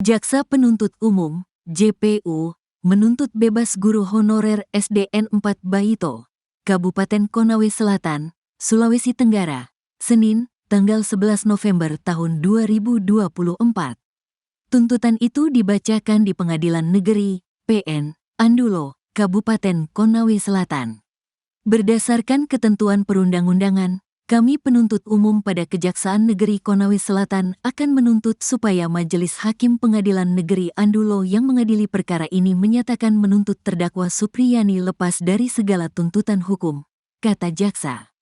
Jaksa Penuntut Umum, JPU, menuntut bebas guru honorer SDN 4 Baito, Kabupaten Konawe Selatan, Sulawesi Tenggara, Senin, tanggal 11 November tahun 2024. Tuntutan itu dibacakan di Pengadilan Negeri, PN, Andulo, Kabupaten Konawe Selatan. Berdasarkan ketentuan perundang-undangan, kami penuntut umum pada Kejaksaan Negeri Konawe Selatan akan menuntut supaya Majelis Hakim Pengadilan Negeri Andulo yang mengadili perkara ini menyatakan menuntut terdakwa Supriyani lepas dari segala tuntutan hukum, kata jaksa.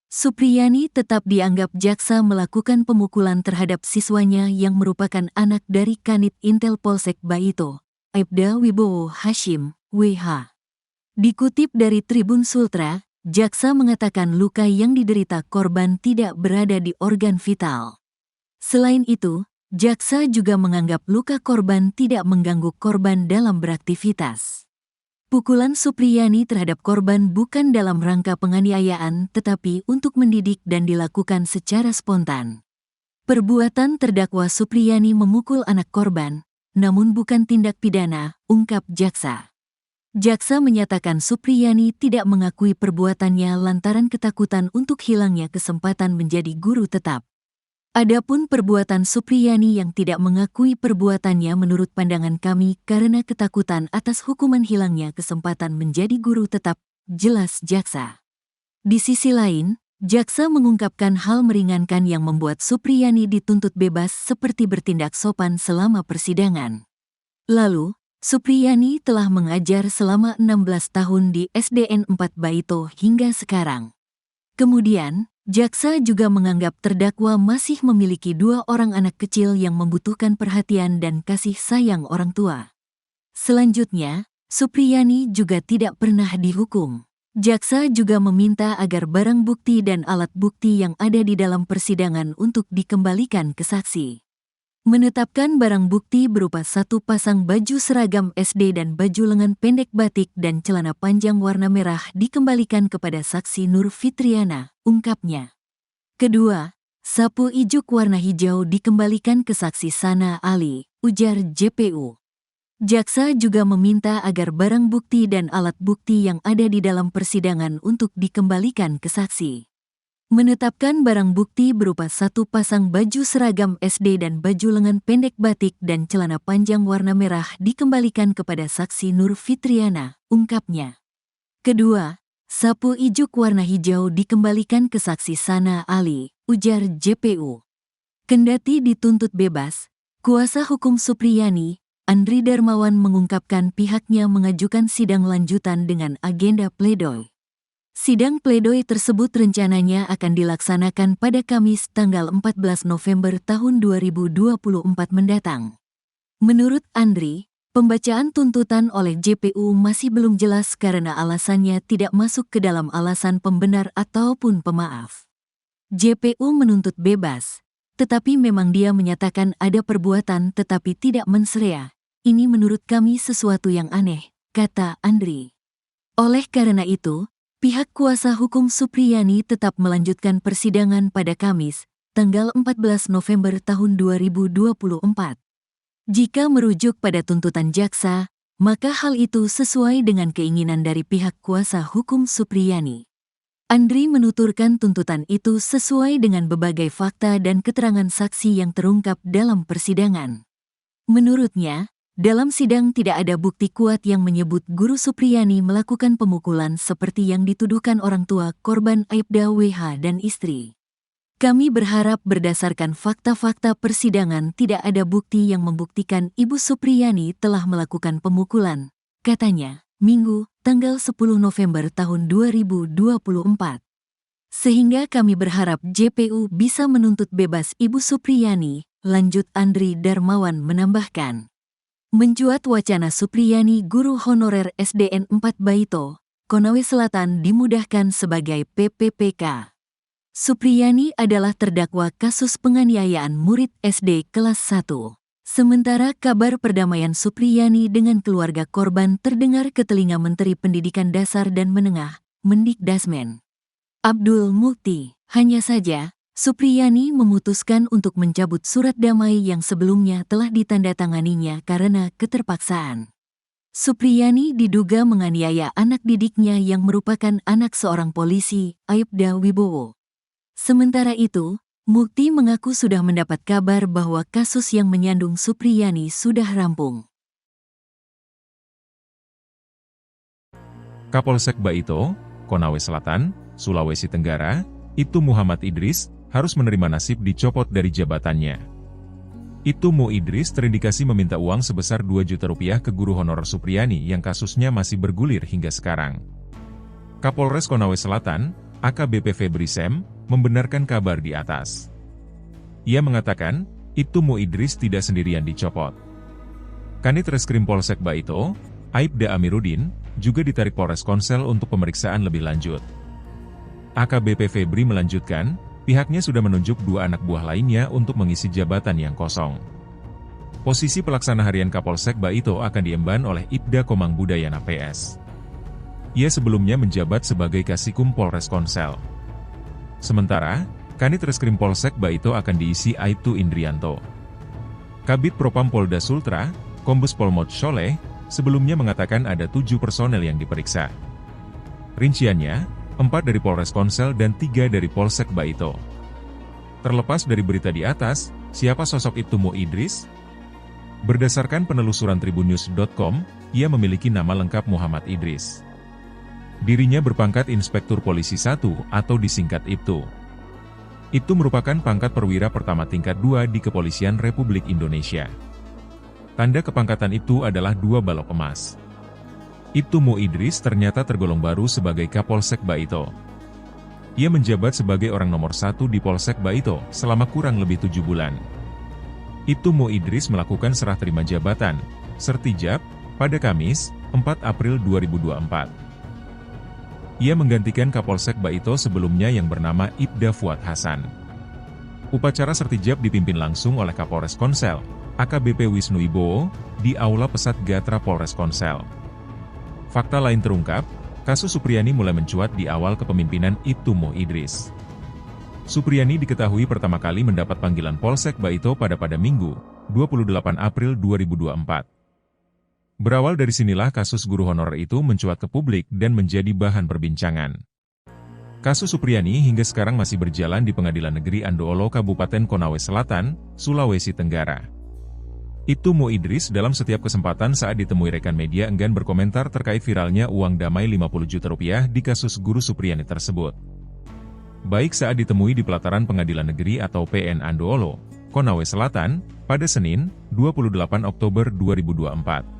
Supriyani tetap dianggap jaksa melakukan pemukulan terhadap siswanya yang merupakan anak dari Kanit Intel Polsek Baito, Aibda Wibowo Hashim, WH. Dikutip dari Tribun Sultra, jaksa mengatakan luka yang diderita korban tidak berada di organ vital. Selain itu, jaksa juga menganggap luka korban tidak mengganggu korban dalam beraktivitas. Pukulan Supriyani terhadap korban bukan dalam rangka penganiayaan tetapi untuk mendidik dan dilakukan secara spontan. Perbuatan terdakwa Supriyani memukul anak korban, namun bukan tindak pidana, ungkap jaksa. Jaksa menyatakan Supriyani tidak mengakui perbuatannya lantaran ketakutan untuk hilangnya kesempatan menjadi guru tetap. Adapun perbuatan Supriyani yang tidak mengakui perbuatannya menurut pandangan kami karena ketakutan atas hukuman hilangnya kesempatan menjadi guru tetap, jelas jaksa. Di sisi lain, jaksa mengungkapkan hal meringankan yang membuat Supriyani dituntut bebas seperti bertindak sopan selama persidangan. Lalu, Supriyani telah mengajar selama 16 tahun di SDN 4 Baito hingga sekarang. Kemudian, jaksa juga menganggap terdakwa masih memiliki 2 orang anak kecil yang membutuhkan perhatian dan kasih sayang orang tua. Selanjutnya, Supriyani juga tidak pernah dihukum. Jaksa juga meminta agar barang bukti dan alat bukti yang ada di dalam persidangan untuk dikembalikan ke saksi. Menetapkan barang bukti berupa 1 pasang baju seragam SD dan baju lengan pendek batik dan celana panjang warna merah dikembalikan kepada saksi Nur Fitriana, ungkapnya. Kedua, sapu ijuk warna hijau dikembalikan ke saksi Sana Ali, ujar JPU. Jaksa juga meminta agar barang bukti dan alat bukti yang ada di dalam persidangan untuk dikembalikan ke saksi. Menetapkan barang bukti berupa 1 pasang baju seragam SD dan baju lengan pendek batik dan celana panjang warna merah dikembalikan kepada saksi Nur Fitriana, ungkapnya. Kedua, sapu ijuk warna hijau dikembalikan ke saksi Sana Ali, ujar JPU. Kendati dituntut bebas, kuasa hukum Supriyani, Andri Darmawan mengungkapkan pihaknya mengajukan sidang lanjutan dengan agenda pledoi. Sidang pledoi tersebut rencananya akan dilaksanakan pada Kamis tanggal 14 November tahun 2024 mendatang. Menurut Andri, pembacaan tuntutan oleh JPU masih belum jelas karena alasannya tidak masuk ke dalam alasan pembenar ataupun pemaaf. JPU menuntut bebas, tetapi memang dia menyatakan ada perbuatan tetapi tidak mensrea. Ini menurut kami sesuatu yang aneh, kata Andri. Oleh karena itu, pihak kuasa hukum Supriyani tetap melanjutkan persidangan pada Kamis, tanggal 14 November tahun 2024. Jika merujuk pada tuntutan jaksa, maka hal itu sesuai dengan keinginan dari pihak kuasa hukum Supriyani. Andri menuturkan tuntutan itu sesuai dengan berbagai fakta dan keterangan saksi yang terungkap dalam persidangan. Menurutnya, dalam sidang tidak ada bukti kuat yang menyebut guru Supriyani melakukan pemukulan seperti yang dituduhkan orang tua korban Aibda WH dan istri. Kami berharap berdasarkan fakta-fakta persidangan tidak ada bukti yang membuktikan Ibu Supriyani telah melakukan pemukulan, katanya, Minggu, tanggal 10 November tahun 2024. Sehingga kami berharap JPU bisa menuntut bebas Ibu Supriyani, lanjut Andri Darmawan menambahkan. Mencuat wacana Supriyani guru honorer SDN 4 Baito, Konawe Selatan dimudahkan sebagai PPPK. Supriyani adalah terdakwa kasus penganiayaan murid SD kelas 1. Sementara kabar perdamaian Supriyani dengan keluarga korban terdengar ke telinga Menteri Pendidikan Dasar dan Menengah, Mendikdasmen Abdul Mukti. Hanya saja, Supriyani memutuskan untuk mencabut surat damai yang sebelumnya telah ditandatanganinya karena keterpaksaan. Supriyani diduga menganiaya anak didiknya yang merupakan anak seorang polisi, Aibda Wibowo. Sementara itu, Mukti mengaku sudah mendapat kabar bahwa kasus yang menyandung Supriyani sudah rampung. Kapolsek Baito, Konawe Selatan, Sulawesi Tenggara, Ibtu Muhammad Idris, harus menerima nasib dicopot dari jabatannya. Ibtu Mu Idris terindikasi meminta uang sebesar 2 juta rupiah ke guru honorer Supriyani yang kasusnya masih bergulir hingga sekarang. Kapolres Konawe Selatan, AKBP Febri Sem, membenarkan kabar di atas. Ia mengatakan, Ibtu Mu Idris tidak sendirian dicopot. Kanit Reskrim Polsek Baito, Aibda Amiruddin, juga ditarik Polres Konsel untuk pemeriksaan lebih lanjut. AKBP Febri melanjutkan, pihaknya sudah menunjuk 2 anak buah lainnya untuk mengisi jabatan yang kosong. Posisi pelaksana harian Kapolsek Baito akan diemban oleh Ibda Komang Budayana PS. Ia sebelumnya menjabat sebagai Kasikum Polres Konsel. Sementara, Kanit Reskrim Polsek Baito akan diisi Aibtu Indrianto. Kabid Propam Polda Sultra, Kombes Pol Mod Sholeh, sebelumnya mengatakan ada 7 personel yang diperiksa. Rinciannya, 4 dari Polres Konsel dan 3 dari Polsek Baito. Terlepas dari berita di atas, siapa sosok Ibtu Mu Idris? Berdasarkan penelusuran tribunnews.com, ia memiliki nama lengkap Muhammad Idris. Dirinya berpangkat Inspektur Polisi 1 atau disingkat Ibtu. Ibtu merupakan pangkat perwira pertama tingkat 2 di Kepolisian Republik Indonesia. Tanda kepangkatan Ibtu adalah 2 balok emas. Ibtu Mu Idris ternyata tergolong baru sebagai Kapolsek Baito. Ia menjabat sebagai orang nomor 1 di Polsek Baito selama kurang lebih 7 bulan. Ibtu Mu Idris melakukan serah terima jabatan, sertijab, pada Kamis, 4 April 2024. Ia menggantikan Kapolsek Baito sebelumnya yang bernama Ibda Fuad Hasan. Upacara sertijab dipimpin langsung oleh Kapolres Konsel, AKBP Wisnu Wibowo, di Aula Pesat Gatra Polres Konsel. Fakta lain terungkap, kasus Supriyani mulai mencuat di awal kepemimpinan Ibtu Mu Idris. Supriyani diketahui pertama kali mendapat panggilan Polsek Baito pada Minggu, 28 April 2024. Berawal dari sinilah kasus guru honorer itu mencuat ke publik dan menjadi bahan perbincangan. Kasus Supriyani hingga sekarang masih berjalan di Pengadilan Negeri Andoolo Kabupaten Konawe Selatan, Sulawesi Tenggara. Ibtu Mu Idris dalam setiap kesempatan saat ditemui rekan media enggan berkomentar terkait viralnya uang damai 50 juta rupiah di kasus guru Supriyani tersebut. Baik saat ditemui di pelataran Pengadilan Negeri atau PN Andoolo, Konawe Selatan, pada Senin, 28 Oktober 2024.